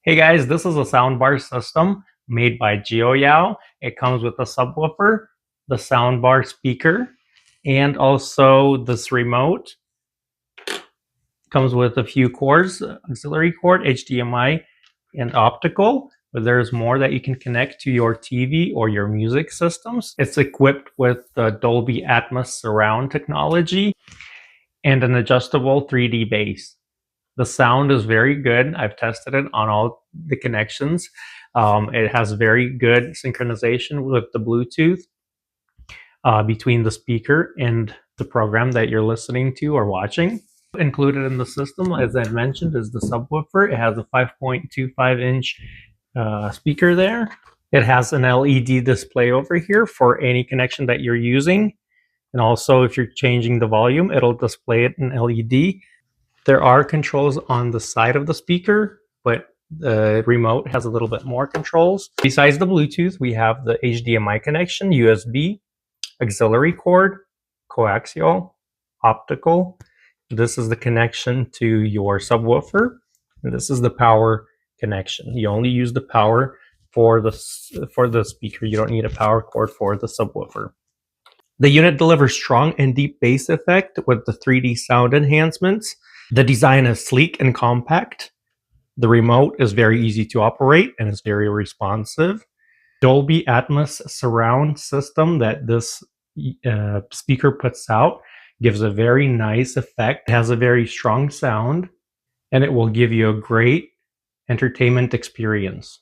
Hey guys, this is a soundbar system made by Geoyeao. It comes with a subwoofer, the soundbar speaker, and also this remote. Comes with a few cords, auxiliary cord, HDMI, and optical. But there's more that you can connect to your TV or your music systems. It's equipped with the Dolby Atmos surround technology and an adjustable 3D bass. The sound is very good. I've tested it on all the connections. It has very good synchronization with the Bluetooth between the speaker and the program that you're listening to or watching. Included in the system, as I mentioned, is the subwoofer. It has a 5.25-inch speaker there. It has an LED display over here for any connection that you're using. And also, if you're changing the volume, it'll display it in LED. There are controls on the side of the speaker, but the remote has a little bit more controls. Besides the Bluetooth, we have the HDMI connection, USB, auxiliary cord, coaxial, optical. This is the connection to your subwoofer, and this is the power connection. You only use the power for the speaker. You don't need a power cord for the subwoofer. The unit delivers strong and deep bass effect with the 3D sound enhancements. The design is sleek and compact. The remote is very easy to operate and is very responsive. Dolby Atmos surround system that this speaker puts out gives a very nice effect. It has a very strong sound, and it will give you a great entertainment experience.